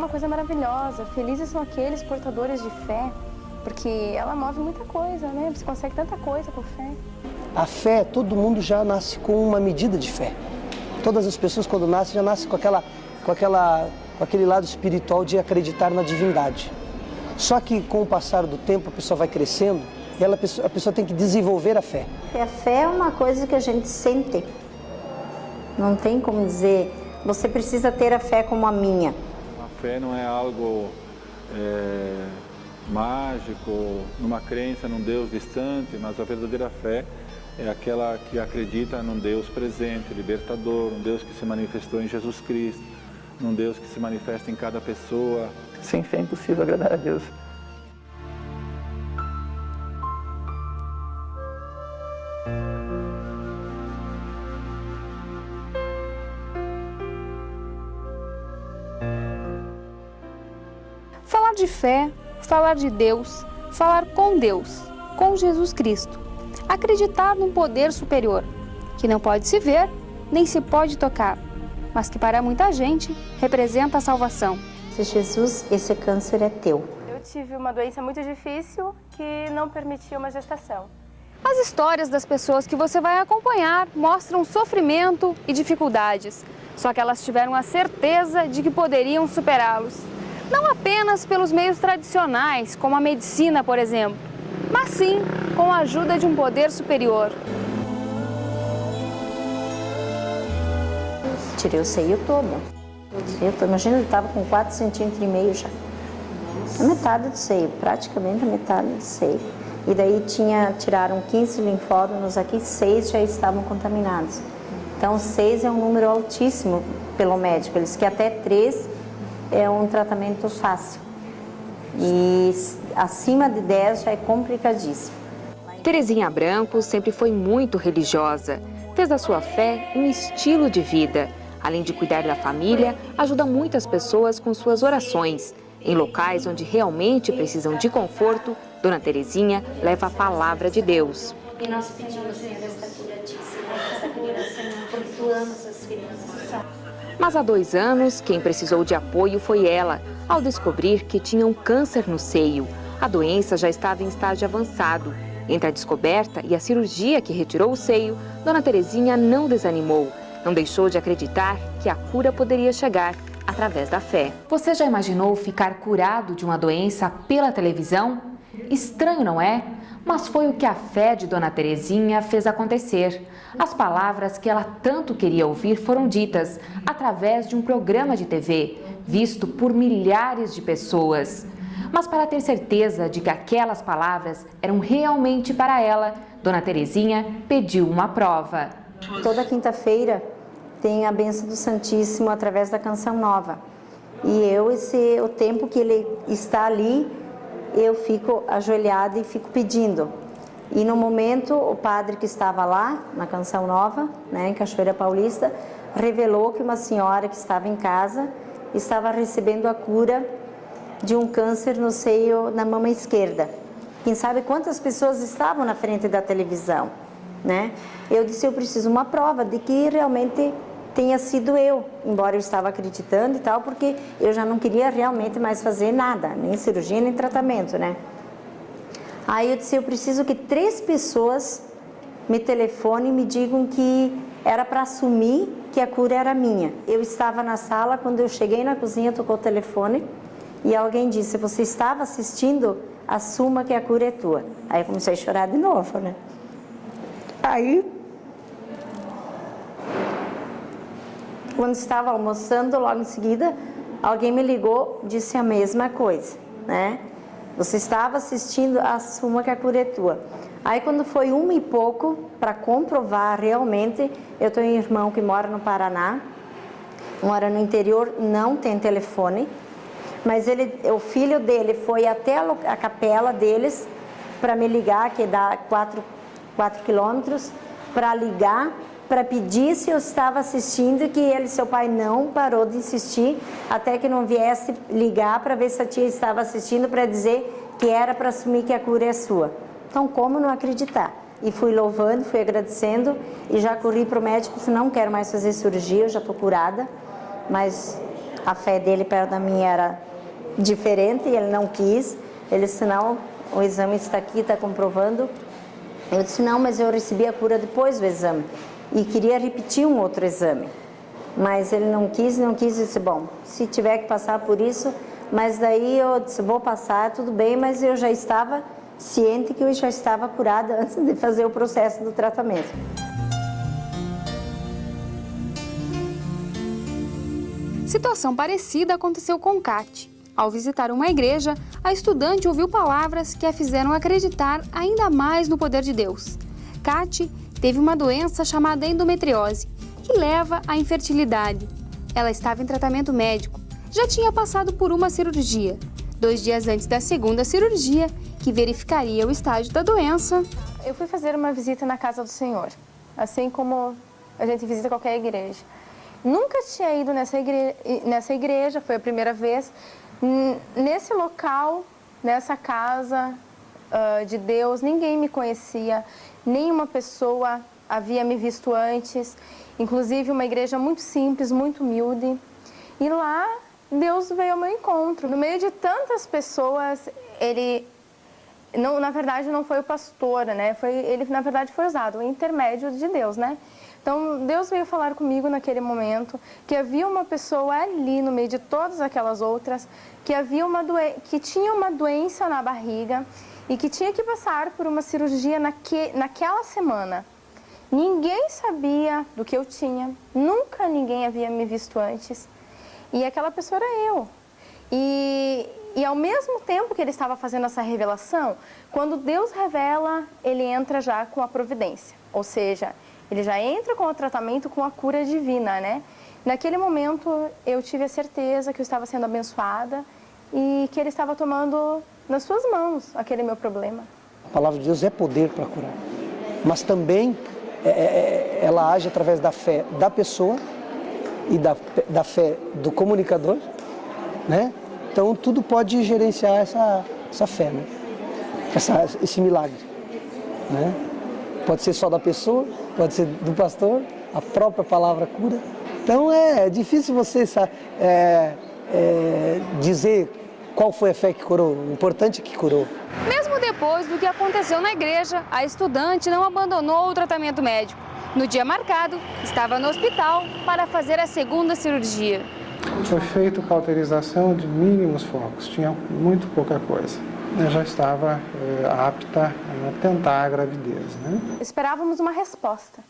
uma coisa maravilhosa. Felizes são aqueles portadores de fé, porque ela move muita coisa, né? Você consegue tanta coisa com fé. A fé, todo mundo já nasce com uma medida de fé. Todas as pessoas, quando nascem, já nascem com aquele lado espiritual de acreditar na divindade. Só que com o passar do tempo, a pessoa vai crescendo e a pessoa tem que desenvolver a fé. A fé é uma coisa que a gente sente. Não tem como dizer, você precisa ter a fé como a minha. A fé não é algo mágico, numa crença num Deus distante, mas a verdadeira fé é aquela que acredita num Deus presente, libertador, um Deus que se manifestou em Jesus Cristo, num Deus que se manifesta em cada pessoa. Sem fé é impossível agradar a Deus. Falar de fé, falar de Deus, falar com Deus, com Jesus Cristo. Acreditar num poder superior, que não pode se ver, nem se pode tocar, mas que para muita gente representa a salvação. Se Jesus, esse câncer é teu. Eu tive uma doença muito difícil que não permitia uma gestação. As histórias das pessoas que você vai acompanhar mostram sofrimento e dificuldades, só que elas tiveram a certeza de que poderiam superá-los. Não apenas pelos meios tradicionais, como a medicina, por exemplo, mas sim com a ajuda de um poder superior. Tirei o seio todo. Imagina, ele estava com 4,5 centímetros já. A metade do seio, praticamente a metade do seio. E daí tiraram 15 linfónodos aqui, 6 já estavam contaminados. Então 6 é um número altíssimo pelo médico, eles que até 3 é um tratamento fácil. E acima de 10 já é complicadíssimo. Terezinha Branco sempre foi muito religiosa. Fez da sua fé um estilo de vida. Além de cuidar da família, ajuda muitas pessoas com suas orações. Em locais onde realmente precisam de conforto, Dona Terezinha leva a palavra de Deus. E nós pedimos, Senhor, esta cura, Senhor, porque tu amas as crianças. Mas há 2 anos, quem precisou de apoio foi ela, ao descobrir que tinha um câncer no seio. A doença já estava em estágio avançado. Entre a descoberta e a cirurgia que retirou o seio, Dona Terezinha não desanimou. Não deixou de acreditar que a cura poderia chegar através da fé. Você já imaginou ficar curado de uma doença pela televisão? Estranho, não é? Mas foi o que a fé de Dona Terezinha fez acontecer. As palavras que ela tanto queria ouvir foram ditas através de um programa de TV, visto por milhares de pessoas. Mas para ter certeza de que aquelas palavras eram realmente para ela, Dona Terezinha pediu uma prova. Toda quinta-feira tem a bênção do Santíssimo através da Canção Nova. E o tempo que ele está ali, eu fico ajoelhada e fico pedindo. E no momento, o padre que estava lá, na Canção Nova, em Cachoeira Paulista, revelou que uma senhora que estava em casa estava recebendo a cura de um câncer no seio, na mama esquerda. Quem sabe quantas pessoas estavam na frente da televisão, Eu disse, eu preciso uma prova de que realmente tenha sido eu, embora eu estava acreditando e tal, porque eu já não queria realmente mais fazer nada, nem cirurgia, nem tratamento, Aí eu disse, eu preciso que 3 pessoas me telefonem e me digam que era para assumir que a cura era minha. Eu estava na sala, quando eu cheguei na cozinha, tocou o telefone e alguém disse, você estava assistindo, assuma que a cura é tua. Aí eu comecei a chorar de novo, Aí, quando estava almoçando, logo em seguida, alguém me ligou, disse a mesma coisa, Você estava assistindo, assuma que a cura é tua. Aí quando foi 1 e pouco, para comprovar realmente, eu tenho um irmão que mora no Paraná, mora no interior, não tem telefone, mas o filho dele foi até a capela deles para me ligar, que dá 4 quilômetros, para ligar, para pedir se eu estava assistindo, que seu pai não parou de insistir, até que não viesse ligar para ver se a tia estava assistindo, para dizer que era para assumir que a cura é sua. Então, como não acreditar? E fui louvando, fui agradecendo, e já corri para o médico, disse, não quero mais fazer cirurgia, eu já estou curada, mas a fé dele perto da minha era diferente e ele não quis. Ele disse, não, o exame está aqui, está comprovando. Eu disse, não, mas eu recebi a cura depois do exame e queria repetir um outro exame. Mas ele não quis, disse, bom, se tiver que passar por isso, mas daí eu disse, vou passar, tudo bem, mas eu já estava ciente que eu já estava curada antes de fazer o processo do tratamento. Situação parecida aconteceu com Kati. Ao visitar uma igreja, a estudante ouviu palavras que a fizeram acreditar ainda mais no poder de Deus. Kati teve uma doença chamada endometriose, que leva à infertilidade. Ela estava em tratamento médico, já tinha passado por uma cirurgia. 2 dias antes da segunda cirurgia, que verificaria o estágio da doença, Eu fui fazer uma visita na casa do Senhor, assim como a gente visita qualquer igreja. Nunca tinha ido nessa igreja, foi a primeira vez. Nesse local, nessa casa de Deus, ninguém me conhecia, nenhuma pessoa havia me visto antes, inclusive uma igreja muito simples, muito humilde. E lá, Deus veio ao meu encontro. No meio de tantas pessoas, na verdade, não foi o pastor, né? Ele, na verdade, foi usado, o intermédio de Deus, né? Então, Deus veio falar comigo naquele momento que havia uma pessoa ali no meio de todas aquelas outras, que tinha uma doença na barriga e que tinha que passar por uma cirurgia naquela semana. Ninguém sabia do que eu tinha, nunca ninguém havia me visto antes. E aquela pessoa era eu. E ao mesmo tempo que ele estava fazendo essa revelação, quando Deus revela, ele entra já com a providência. Ou seja, ele já entra com o tratamento, com a cura divina, né? Naquele momento, eu tive a certeza que eu estava sendo abençoada e que ele estava tomando nas suas mãos aquele meu problema. A palavra de Deus é poder para curar, mas também ela age através da fé da pessoa e da fé do comunicador, né? Então, tudo pode gerenciar essa fé, né? Esse milagre, né? Pode ser só da pessoa, pode ser do pastor, a própria palavra cura. Então, é difícil você dizer qual foi a fé que curou. O importante é que curou. Mesmo depois do que aconteceu na igreja, a estudante não abandonou o tratamento médico. No dia marcado, estava no hospital para fazer a segunda cirurgia. Foi feita cauterização de mínimos focos, tinha muito pouca coisa. Eu já estava apta a tentar a gravidez, né? Esperávamos uma resposta,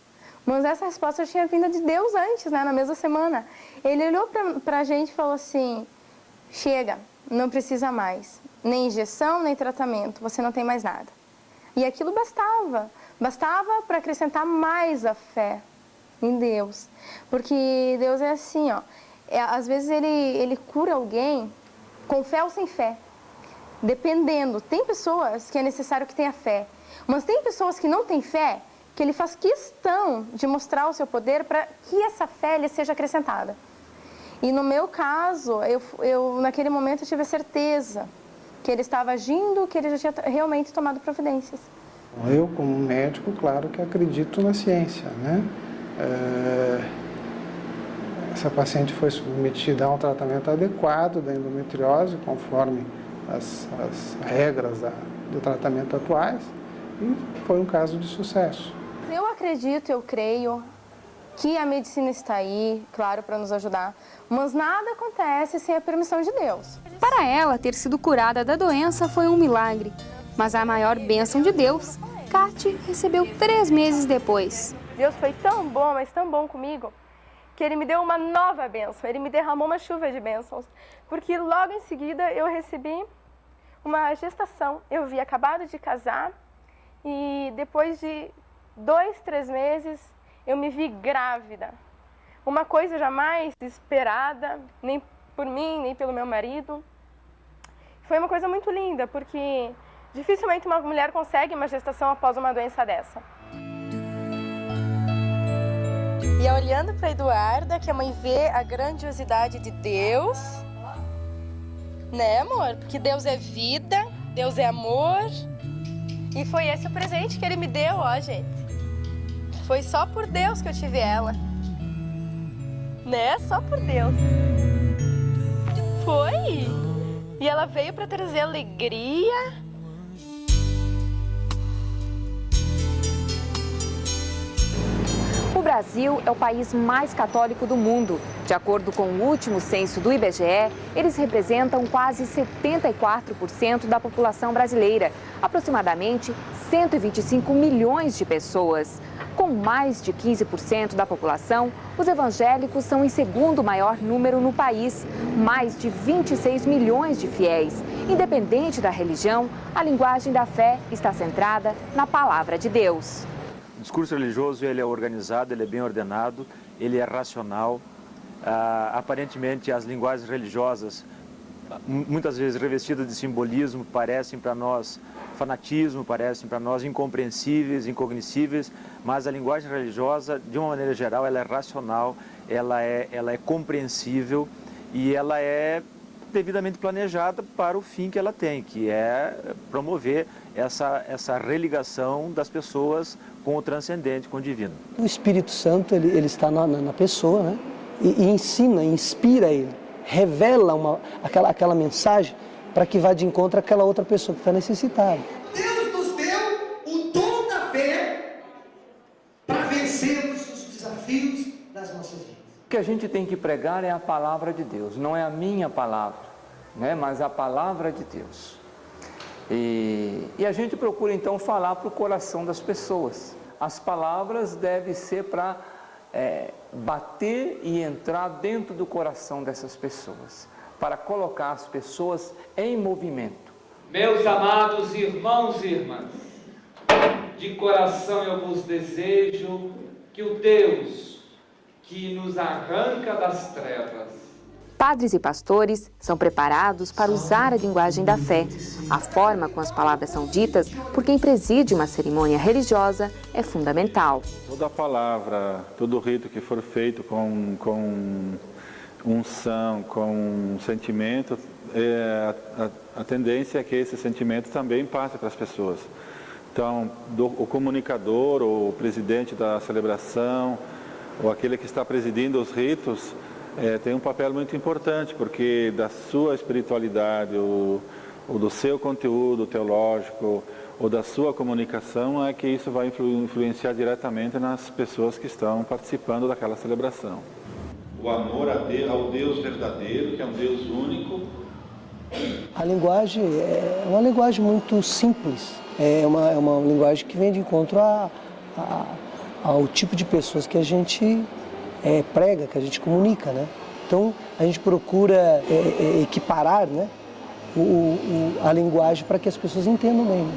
mas essa resposta tinha vindo de Deus antes, né, na mesma semana. Ele olhou para a gente e falou assim, chega, não precisa mais, nem injeção, nem tratamento, você não tem mais nada. E aquilo bastava para acrescentar mais a fé em Deus, porque Deus é assim, ó, às vezes ele cura alguém com fé ou sem fé. Dependendo, tem pessoas que é necessário que tenha fé, mas tem pessoas que não têm fé, que ele faz questão de mostrar o seu poder para que essa fé lhe seja acrescentada. E no meu caso, eu naquele momento eu tive a certeza que ele estava agindo, que ele já tinha realmente tomado providências. Eu, como médico, claro que acredito na ciência, né? Essa paciente foi submetida a um tratamento adequado da endometriose, conforme as regras do tratamento atuais, e foi um caso de sucesso. Eu acredito, eu creio que a medicina está aí, claro, para nos ajudar, mas nada acontece sem a permissão de Deus. Para ela, ter sido curada da doença foi um milagre, mas a maior bênção de Deus, Kati recebeu 3 meses depois. Deus foi tão bom, mas tão bom comigo, que Ele me deu uma nova bênção, Ele me derramou uma chuva de bênçãos, porque logo em seguida eu recebi uma gestação. Eu havia acabado de casar e depois de 2, 3 meses eu me vi grávida. Uma coisa jamais esperada, nem por mim, nem pelo meu marido. Foi uma coisa muito linda, porque dificilmente uma mulher consegue uma gestação após uma doença dessa. E olhando para Eduarda, que a mãe vê a grandiosidade de Deus, né, amor? Porque Deus é vida, Deus é amor. E foi esse o presente que Ele me deu, ó, gente. Foi só por Deus que eu tive ela. Né? Só por Deus. Foi? E ela veio para trazer alegria? O Brasil é o país mais católico do mundo. De acordo com o último censo do IBGE, eles representam quase 74% da população brasileira, aproximadamente 125 milhões de pessoas. Com mais de 15% da população, os evangélicos são em segundo maior número no país, mais de 26 milhões de fiéis. Independente da religião, a linguagem da fé está centrada na palavra de Deus. O discurso religioso ele é organizado, ele é bem ordenado, ele é racional. Aparentemente, as linguagens religiosas, muitas vezes revestidas de simbolismo, parecem para nós fanatismo, parecem para nós incompreensíveis, incognoscíveis, mas a linguagem religiosa, de uma maneira geral, ela é racional, ela é compreensível e ela é devidamente planejada para o fim que ela tem, que é promover essa religação das pessoas com o transcendente, com o divino. O Espírito Santo ele está na pessoa, né? E ensina, inspira ele, revela aquela mensagem para que vá de encontro àquela outra pessoa que está necessitada. Deus nos deu o dom da fé para vencermos os desafios das nossas vidas. O que a gente tem que pregar é a palavra de Deus, não é a minha palavra, né? Mas a palavra de Deus. E a gente procura então falar para o coração das pessoas. As palavras devem ser para bater e entrar dentro do coração dessas pessoas, para colocar as pessoas em movimento. Meus amados irmãos e irmãs, de coração eu vos desejo que o Deus que nos arranca das trevas. Padres e pastores são preparados para usar a linguagem da fé. A forma como as palavras são ditas por quem preside uma cerimônia religiosa é fundamental. Toda palavra, todo rito que for feito com unção, com sentimento, a tendência é que esse sentimento também passe para as pessoas. Então, o comunicador, ou o presidente da celebração, ou aquele que está presidindo os ritos, tem um papel muito importante, porque da sua espiritualidade, ou do seu conteúdo teológico, ou da sua comunicação, é que isso vai influenciar diretamente nas pessoas que estão participando daquela celebração. O amor ao Deus verdadeiro, que é um Deus único. A linguagem é uma linguagem muito simples, é uma linguagem que vem de encontro ao tipo de pessoas que a gente prega, que a gente comunica, né? Então, a gente procura equiparar, né, a linguagem para que as pessoas entendam bem.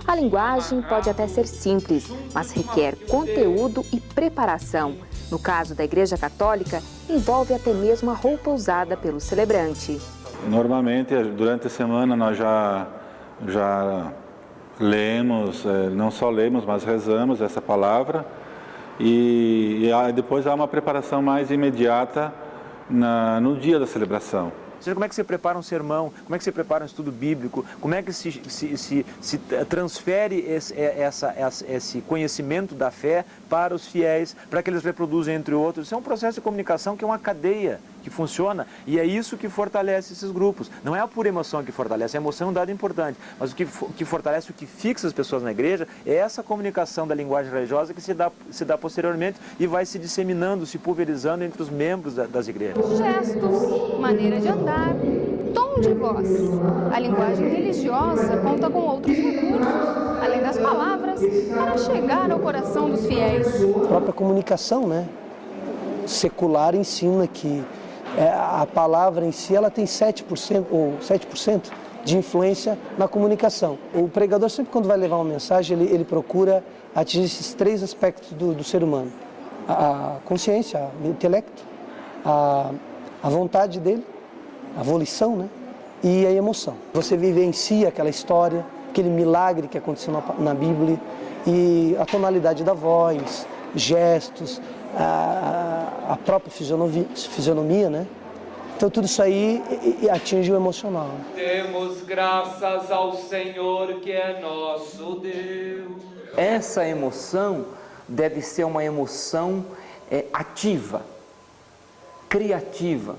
A linguagem pode até ser simples, mas requer conteúdo e preparação. No caso da Igreja Católica, envolve até mesmo a roupa usada pelo celebrante. Normalmente, durante a semana, nós já lemos, não só lemos, mas rezamos essa palavra. E depois há uma preparação mais imediata no dia da celebração. Seja, como é que você prepara um sermão, como é que você prepara um estudo bíblico, como é que se transfere esse conhecimento da fé para os fiéis, para que eles reproduzam entre outros. Isso é um processo de comunicação que é uma cadeia que funciona e é isso que fortalece esses grupos. Não é a pura emoção que fortalece, a emoção é um dado importante, mas o que fortalece, o que fixa as pessoas na igreja é essa comunicação da linguagem religiosa que se dá posteriormente e vai se disseminando, se pulverizando entre os membros das igrejas. Gestos, maneira de andar, tom de voz. A linguagem religiosa conta com outros recursos, além das palavras, para chegar ao coração dos fiéis. A própria comunicação, né, secular ensina que a palavra em si ela tem 7% de influência na comunicação. O pregador sempre quando vai levar uma mensagem, ele procura atingir esses 3 aspectos do ser humano. A consciência, o intelecto, a vontade dele, a volição, né? E a emoção. Você vivencia aquela história, aquele milagre que aconteceu na Bíblia, e a tonalidade da voz, gestos, a própria fisionomia, né? Então tudo isso aí atinge o emocional. Demos graças ao Senhor que é nosso Deus. Essa emoção deve ser uma emoção ativa, criativa,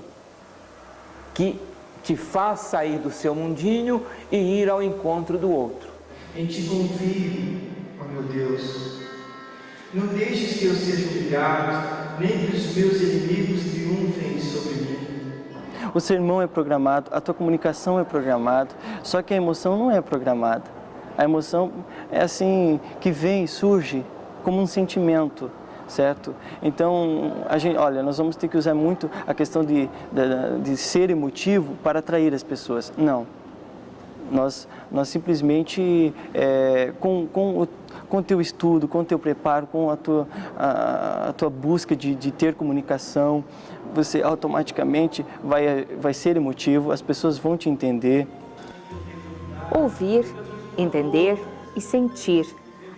que te faz sair do seu mundinho e ir ao encontro do outro. Em te confio, ó meu Deus. Não deixes que eu seja humilhado, nem que os meus inimigos triunfem sobre mim. O sermão é programado, a tua comunicação é programada, só que a emoção não é programada. A emoção é assim, que vem, surge como um sentimento, certo? Então, olha, nós vamos ter que usar muito a questão de ser emotivo para atrair as pessoas. Não. Nós simplesmente, com o teu estudo, com o teu preparo, com a tua busca de ter comunicação, você automaticamente vai ser emotivo, as pessoas vão te entender. Ouvir, entender e sentir.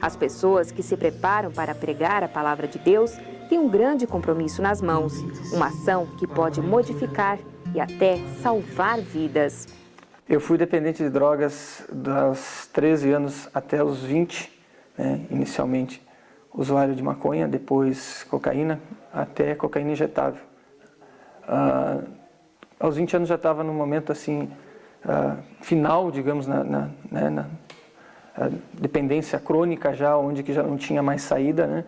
As pessoas que se preparam para pregar a palavra de Deus têm um grande compromisso nas mãos, uma ação que pode modificar e até salvar vidas. Eu fui dependente de drogas dos 13 anos até os 20, né? Inicialmente usuário de maconha, depois cocaína, até cocaína injetável. Aos 20 anos já estava num momento assim, final, digamos, na dependência crônica já, onde que já não tinha mais saída, né?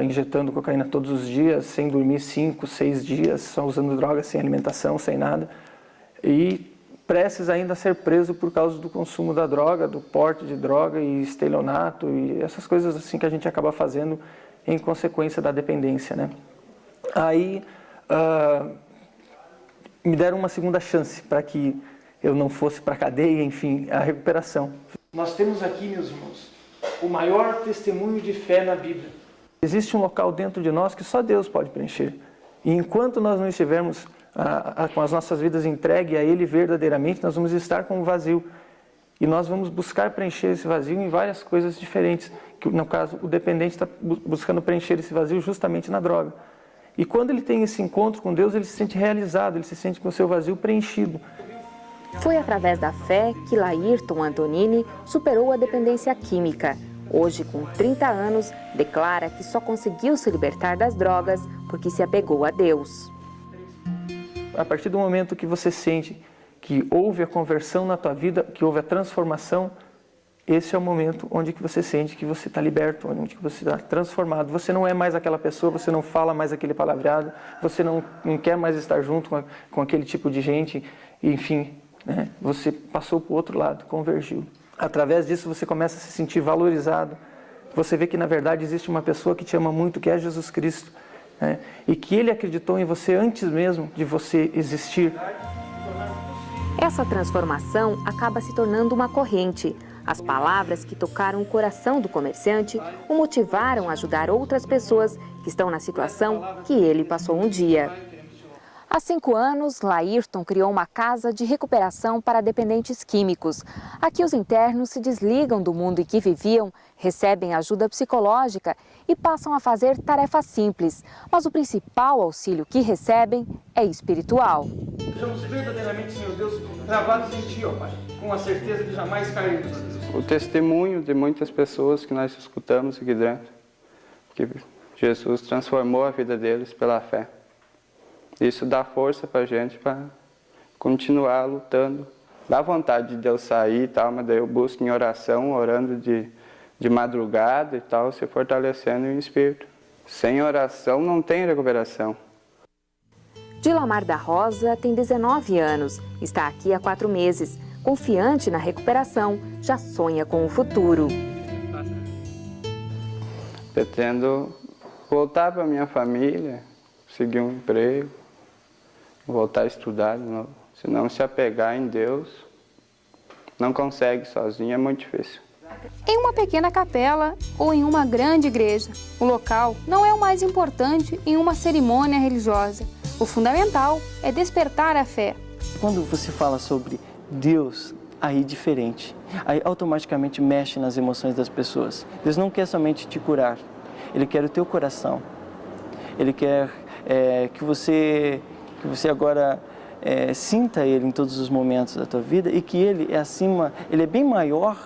Injetando cocaína todos os dias, sem dormir 5, 6 dias, só usando droga, sem alimentação, sem nada. E prestes ainda a ser preso por causa do consumo da droga, do porte de droga e estelionato e essas coisas assim que a gente acaba fazendo em consequência da dependência, né? Aí me deram uma segunda chance para que eu não fosse para a cadeia, enfim, a recuperação. Nós temos aqui, meus irmãos, o maior testemunho de fé na Bíblia. Existe um local dentro de nós que só Deus pode preencher. E enquanto nós não estivermos com as nossas vidas entregues a Ele verdadeiramente, nós vamos estar com um vazio. E nós vamos buscar preencher esse vazio em várias coisas diferentes. Que, no caso, o dependente está buscando preencher esse vazio justamente na droga. E quando ele tem esse encontro com Deus, ele se sente realizado, ele se sente com o seu vazio preenchido. Foi através da fé que Laírton Antonini superou a dependência química. Hoje, com 30 anos, declara que só conseguiu se libertar das drogas porque se apegou a Deus. A partir do momento que você sente que houve a conversão na tua vida, que houve a transformação, esse é o momento onde que você sente que você está liberto, onde que você está transformado. Você não é mais aquela pessoa, você não fala mais aquele palavreado, você não quer mais estar junto com aquele tipo de gente, enfim, né? Você passou para o outro lado, convergiu. Através disso você começa a se sentir valorizado, você vê que na verdade existe uma pessoa que te ama muito, que é Jesus Cristo, né? E que Ele acreditou em você antes mesmo de você existir. Essa transformação acaba se tornando uma corrente. As palavras que tocaram o coração do comerciante o motivaram a ajudar outras pessoas que estão na situação que ele passou um dia. Há 5 anos, Laírton criou uma casa de recuperação para dependentes químicos. Aqui os internos se desligam do mundo em que viviam, recebem ajuda psicológica e passam a fazer tarefas simples. Mas o principal auxílio que recebem é espiritual. Sejamos verdadeiramente, Senhor Deus, gravados em Ti, ó Pai, com a certeza de jamais cairmos. O testemunho de muitas pessoas que nós escutamos aqui dentro, que Jesus transformou a vida deles pela fé. Isso dá força para a gente para continuar lutando. Dá vontade de eu sair e tal, mas daí eu busco em oração, orando de madrugada e tal, se fortalecendo em espírito. Sem oração não tem recuperação. Dilamar da Rosa tem 19 anos, está aqui há 4 meses. Confiante na recuperação, já sonha com o futuro. Pretendo voltar para minha família, seguir um emprego, voltar a estudar de novo. Se não se apegar em Deus, não consegue sozinho, é muito difícil. Em uma pequena capela ou em uma grande igreja, o local não é o mais importante em uma cerimônia religiosa. O fundamental é despertar a fé. Quando você fala sobre Deus, aí diferente, aí automaticamente mexe nas emoções das pessoas. Deus não quer somente te curar, Ele quer o teu coração. Ele quer que você agora sinta Ele em todos os momentos da tua vida e que Ele é acima, Ele é bem maior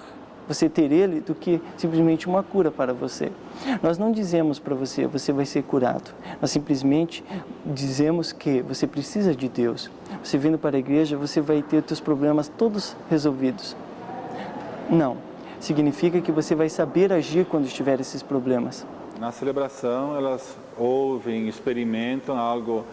você ter Ele do que simplesmente uma cura para você. Nós não dizemos para você, você vai ser curado. Nós simplesmente dizemos que você precisa de Deus. Você vindo para a igreja, você vai ter os seus problemas todos resolvidos. Não. Significa que você vai saber agir quando tiver esses problemas. Na celebração, elas ouvem, experimentam algo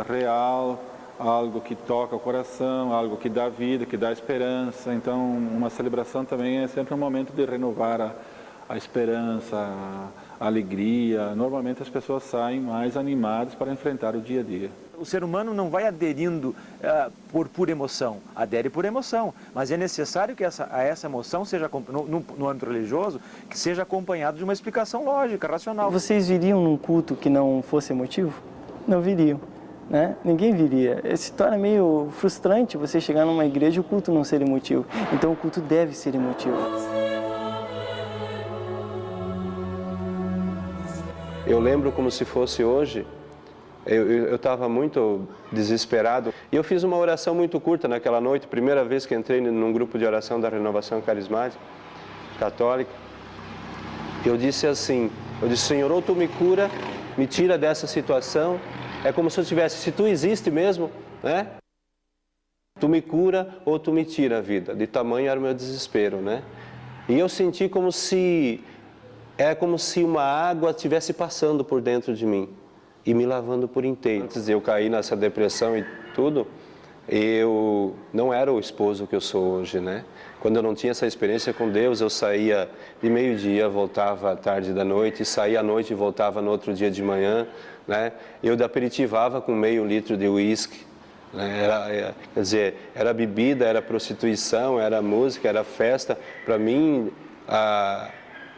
real, algo que toca o coração, algo que dá vida, que dá esperança. Então, uma celebração também é sempre um momento de renovar a esperança, a alegria. Normalmente as pessoas saem mais animadas para enfrentar o dia a dia. O ser humano não vai aderindo por emoção, adere por emoção, mas é necessário que essa emoção seja, no âmbito religioso, que seja acompanhado de uma explicação lógica, racional. Vocês viriam num culto que não fosse emotivo? Não viriam, né? Ninguém viria. Se torna meio frustrante você chegar numa igreja e o culto não ser emotivo. Então o culto deve ser emotivo. Eu lembro como se fosse hoje. Eu estava muito desesperado e eu fiz uma oração muito curta naquela noite, primeira vez que entrei num grupo de oração da Renovação Carismática Católica. Eu disse assim, Senhor, ou Tu me cura, me tira dessa situação. É como se eu tivesse, se Tu existe mesmo, né? Tu me cura ou Tu me tira a vida. De tamanho era o meu desespero, né? E eu senti como se uma água estivesse passando por dentro de mim e me lavando por inteiro. Antes de eu cair nessa depressão e tudo, eu não era o esposo que eu sou hoje, né? Quando eu não tinha essa experiência com Deus, eu saía de meio-dia, voltava à tarde da noite, saía à noite e voltava no outro dia de manhã, né? Eu aperitivava com meio litro de uísque, né? Quer dizer, era bebida, era prostituição, era música, era festa. Para mim,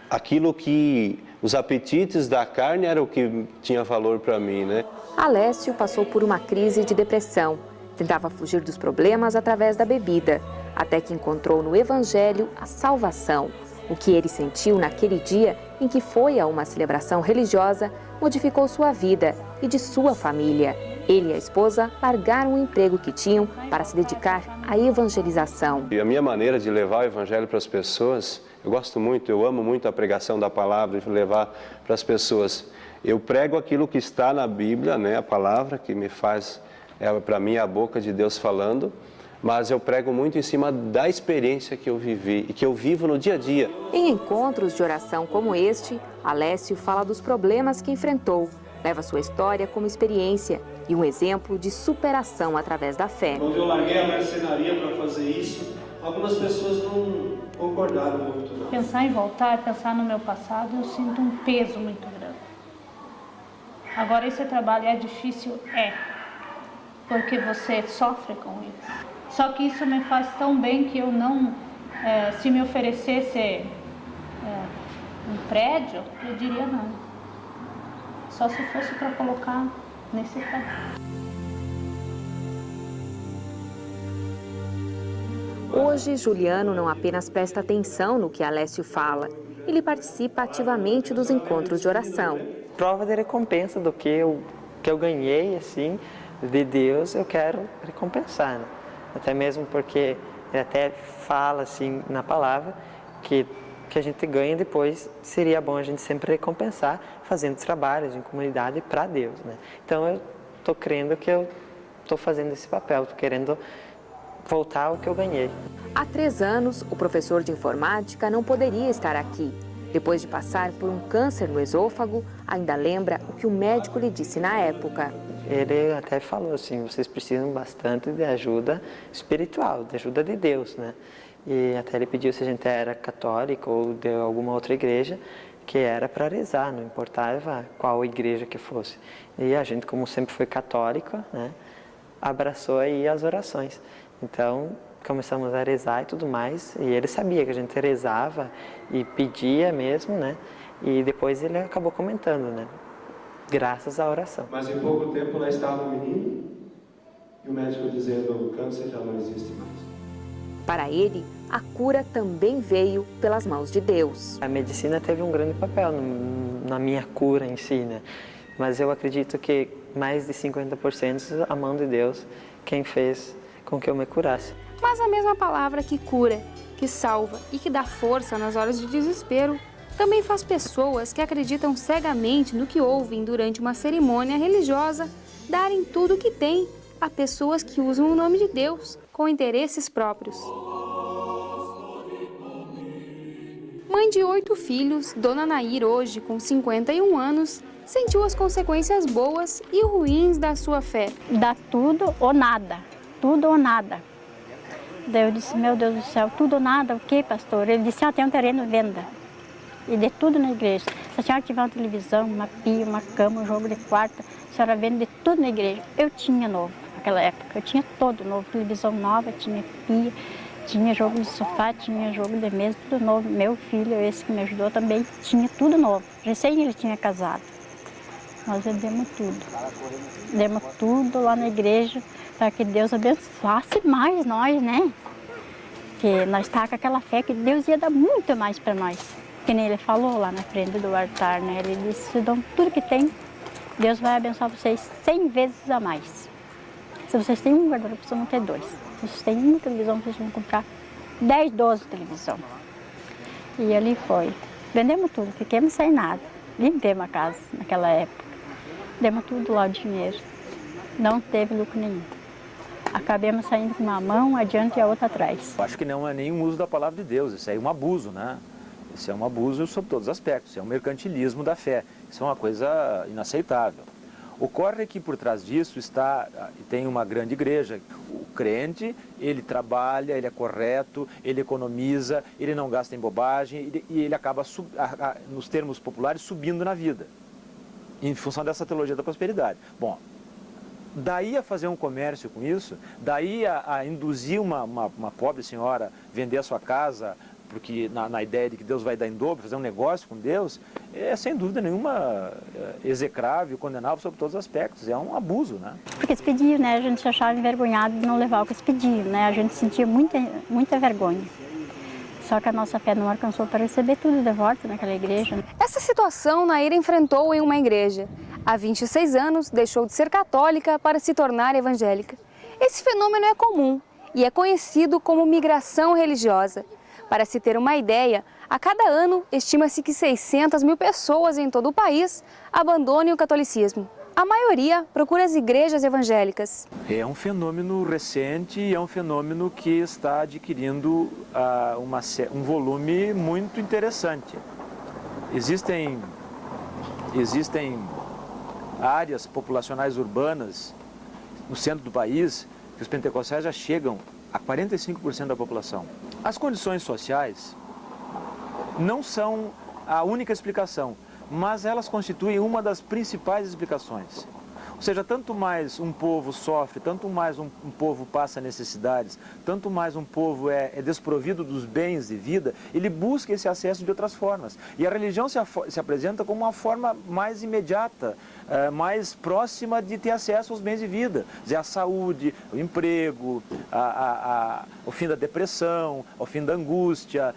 aquilo que os apetites da carne era o que tinha valor para mim, né? Alessio passou por uma crise de depressão. Tentava fugir dos problemas através da bebida, até que encontrou no Evangelho a salvação. O que ele sentiu naquele dia em que foi a uma celebração religiosa modificou sua vida e de sua família. Ele e a esposa largaram o emprego que tinham para se dedicar à evangelização. E a minha maneira de levar o Evangelho para as pessoas, eu amo muito a pregação da palavra, de levar para as pessoas. Eu prego aquilo que está na Bíblia, né, a palavra que me faz, para mim, a boca de Deus falando, mas eu prego muito em cima da experiência que eu vivi e que eu vivo no dia a dia. Em encontros de oração como este, Alessio fala dos problemas que enfrentou, leva sua história como experiência e um exemplo de superação através da fé. Quando eu larguei a marcenaria para fazer isso, algumas pessoas não concordaram muito. Não. Pensar em voltar, pensar no meu passado, eu sinto um peso muito grande. Agora, esse trabalho é difícil? É, porque você sofre com isso. Só que isso me faz tão bem que eu não, se me oferecesse um prédio, eu diria não. Só se fosse para colocar nesse prédio. Hoje, Juliano não apenas presta atenção no que Alessio fala, ele participa ativamente dos encontros de oração. Prova de recompensa do que eu ganhei, assim, de Deus, eu quero recompensar, né? Até mesmo porque ele até fala, assim, na palavra, que a gente ganha depois, seria bom a gente sempre recompensar fazendo trabalhos em comunidade para Deus, né? Então, eu estou crendo que eu estou fazendo esse papel, estou querendo voltar ao que eu ganhei. Há 3 anos, o professor de informática não poderia estar aqui. Depois de passar por um câncer no esôfago, ainda lembra o que o médico lhe disse na época. Ele até falou assim, vocês precisam bastante de ajuda espiritual, de ajuda de Deus, né? E até ele pediu se a gente era católico ou de alguma outra igreja, que era para rezar, não importava qual igreja que fosse. E a gente, como sempre foi católico, né, abraçou aí as orações. Então, começamos a rezar e tudo mais, e ele sabia que a gente rezava e pedia mesmo, né? E depois ele acabou comentando, né? Graças à oração. Mas em pouco tempo lá estava o menino e o médico dizendo o câncer já não existe mais. Para ele, a cura também veio pelas mãos de Deus. A medicina teve um grande papel na minha cura em si, né? Mas eu acredito que mais de 50% a mão de Deus quem fez com que eu me curasse. Mas a mesma palavra que cura, que salva e que dá força nas horas de desespero, também faz pessoas que acreditam cegamente no que ouvem durante uma cerimônia religiosa darem tudo o que têm a pessoas que usam o nome de Deus com interesses próprios. Mãe de 8 filhos, Dona Nair, hoje com 51 anos, sentiu as consequências boas e ruins da sua fé. Dá tudo ou nada, tudo ou nada. Daí eu disse, meu Deus do céu, tudo ou nada, o quê, pastor? Ele disse, tem um terreno à venda. E de tudo na igreja. Se a senhora tiver uma televisão, uma pia, uma cama, um jogo de quarto, a senhora vende de tudo na igreja. Eu tinha novo, naquela época, eu tinha todo novo, televisão nova, tinha pia, tinha jogo de sofá, tinha jogo de mesa, tudo novo. Meu filho, esse que me ajudou também, tinha tudo novo. Recém ele tinha casado. Nós vendemos tudo. Demos tudo lá na igreja para que Deus abençoasse mais nós, né? Que nós estávamos com aquela fé que Deus ia dar muito mais para nós. Que nem ele falou lá na frente do altar, né? Ele disse, se dão tudo que tem, Deus vai abençoar vocês 100 vezes a mais. Se vocês têm um guarda-roupa, vocês vão ter 2. Se vocês têm uma televisão, vocês vão comprar 10, 12 televisão. E ali foi. Vendemos tudo, fiquemos sem nada. Limpemos a casa naquela época. Demos tudo lá o dinheiro. Não teve lucro nenhum. Acabemos saindo com uma mão adiante e a outra atrás. Acho que não é nenhum uso da palavra de Deus, isso é um abuso, né? Isso é um abuso sob todos os aspectos, isso é um mercantilismo da fé, isso é uma coisa inaceitável. Ocorre que por trás disso tem uma grande igreja. O crente, ele trabalha, ele é correto, ele economiza, ele não gasta em bobagem e ele acaba, nos termos populares, subindo na vida, em função dessa teologia da prosperidade. Bom, daí a fazer um comércio com isso, daí a induzir uma pobre senhora a vender a sua casa, porque na ideia de que Deus vai dar em dobro, fazer um negócio com Deus, é sem dúvida nenhuma execrável, condenável sobre todos os aspectos, é um abuso, né? Porque eles pediam, né? A gente se achava envergonhado de não levar o que eles pediam, né? A gente sentia muita vergonha. Só que a nossa fé não alcançou para receber tudo de volta naquela igreja. Essa situação Nair enfrentou em uma igreja. Há 26 anos, deixou de ser católica para se tornar evangélica. Esse fenômeno é comum e é conhecido como migração religiosa. Para se ter uma ideia, a cada ano estima-se que 600 mil pessoas em todo o país abandonem o catolicismo. A maioria procura as igrejas evangélicas. É um fenômeno recente e é um fenômeno que está adquirindo um volume muito interessante. Existem áreas populacionais urbanas no centro do país que os pentecostais já chegam a 45% da população. As condições sociais não são a única explicação, mas elas constituem uma das principais explicações. Ou seja, tanto mais um povo sofre, tanto mais um povo passa necessidades, tanto mais um povo é desprovido dos bens de vida, ele busca esse acesso de outras formas. E a religião se apresenta como uma forma mais imediata, mais próxima de ter acesso aos bens de vida. Quer dizer, a saúde, o emprego, o fim da depressão, o fim da angústia,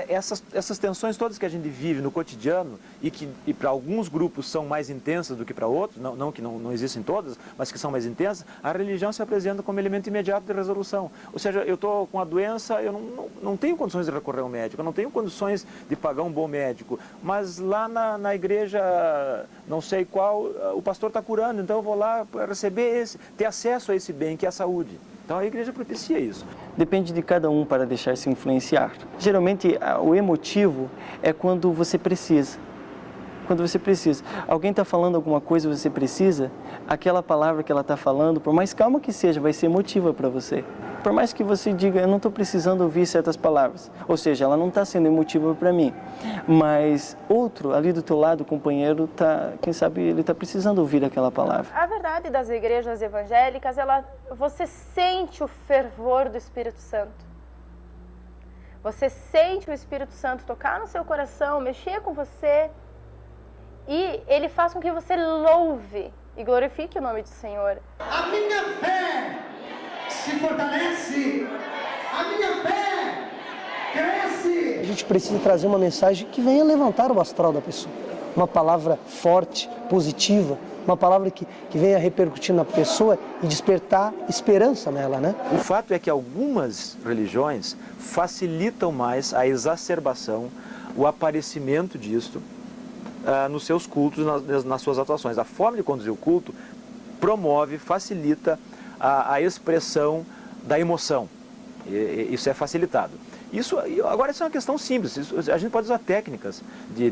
essas tensões todas que a gente vive no cotidiano e para alguns grupos são mais intensas do que para outros, não que não existem todas, mas que são mais intensas, a religião se apresenta como elemento imediato de resolução. Ou seja, eu estou com a doença, eu não tenho condições de recorrer ao médico, eu não tenho condições de pagar um bom médico, mas lá na igreja, não sei qual, o pastor está curando, então eu vou lá para ter acesso a esse bem que é a saúde. Então a igreja propicia isso. Depende de cada um para deixar-se influenciar. Geralmente o emotivo é quando você precisa. Quando você precisa. Alguém está falando alguma coisa e você precisa, aquela palavra que ela está falando, por mais calma que seja, vai ser emotiva para você. Por mais que você diga, eu não estou precisando ouvir certas palavras. Ou seja, ela não está sendo emotiva para mim. Mas outro, ali do teu lado, o companheiro, quem sabe ele está precisando ouvir aquela palavra. A verdade das igrejas evangélicas, você sente o fervor do Espírito Santo. Você sente o Espírito Santo tocar no seu coração, mexer com você. E ele faz com que você louve e glorifique o nome do Senhor. A minha fé se fortalece, a minha fé cresce. A gente precisa trazer uma mensagem que venha levantar o astral da pessoa. Uma palavra forte, positiva, uma palavra que venha repercutir na pessoa e despertar esperança nela, né? O fato é que algumas religiões facilitam mais a exacerbação, o aparecimento disto nos seus cultos, nas suas atuações. A forma de conduzir o culto promove, facilita a expressão da emoção. Isso é facilitado. Agora isso é uma questão simples, a gente pode usar técnicas de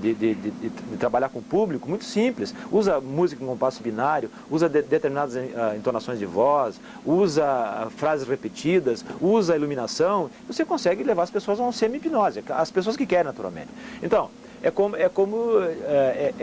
trabalhar com o público muito simples, usa música em compasso binário, usa determinadas entonações de voz, usa frases repetidas, usa iluminação, você consegue levar as pessoas a um semi-hipnose, as pessoas que querem naturalmente. Então, é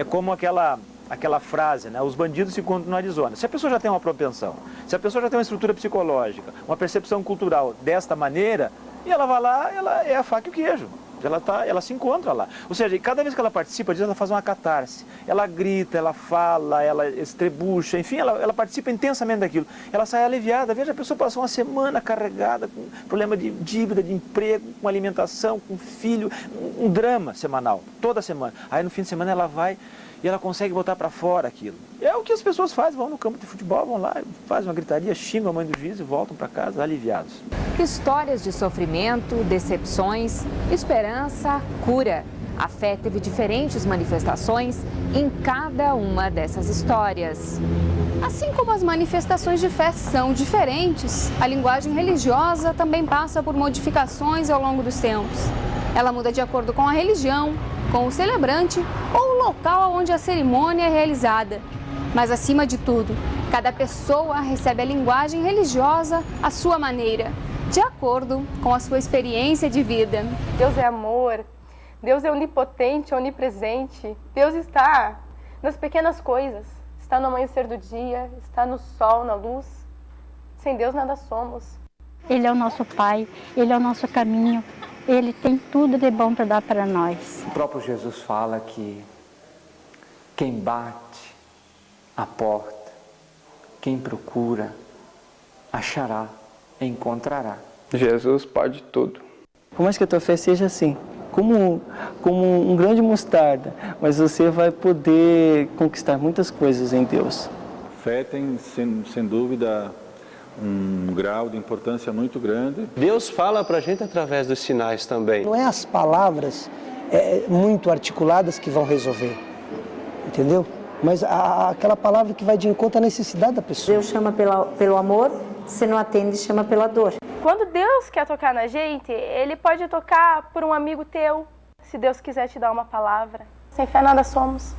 como aquela frase, né? Os bandidos se encontram no Arizona. Se a pessoa já tem uma propensão, se a pessoa já tem uma estrutura psicológica, uma percepção cultural desta maneira, e ela vai lá, ela é a faca e o queijo. Ela se encontra lá. Ou seja, cada vez que ela participa disso, ela faz uma catarse. Ela grita, ela fala, ela estrebucha, enfim, ela participa intensamente daquilo. Ela sai aliviada. Veja, a pessoa passou uma semana carregada com problema de dívida, de emprego, com alimentação, com filho, um drama semanal, toda semana. Aí no fim de semana ela vai e ela consegue botar para fora aquilo. É o que as pessoas fazem, vão no campo de futebol, vão lá, fazem uma gritaria, xingam a mãe do juiz e voltam para casa aliviados. Histórias de sofrimento, decepções, esperança, cura. A fé teve diferentes manifestações em cada uma dessas histórias. Assim como as manifestações de fé são diferentes, a linguagem religiosa também passa por modificações ao longo dos tempos. Ela muda de acordo com a religião, com o celebrante ou o local onde a cerimônia é realizada. Mas, acima de tudo, cada pessoa recebe a linguagem religiosa à sua maneira, de acordo com a sua experiência de vida. Deus é amor, Deus é onipotente, onipresente. Deus está nas pequenas coisas, está no amanhecer do dia, está no sol, na luz. Sem Deus nada somos. Ele é o nosso Pai, Ele é o nosso caminho, Ele tem tudo de bom para dar para nós. O próprio Jesus fala que quem bate a porta, quem procura, achará, encontrará. Jesus pode tudo. Por mais que a tua fé seja assim, como um grão de mostarda, mas você vai poder conquistar muitas coisas em Deus. Fé tem, sem dúvida, um grau de importância muito grande. Deus fala para a gente através dos sinais também. Não é as palavras muito articuladas que vão resolver, entendeu? Mas aquela palavra que vai de encontro à necessidade da pessoa. Deus chama pelo amor, se não atende, chama pela dor. Quando Deus quer tocar na gente, Ele pode tocar por um amigo teu, se Deus quiser te dar uma palavra. Sem fé nada somos.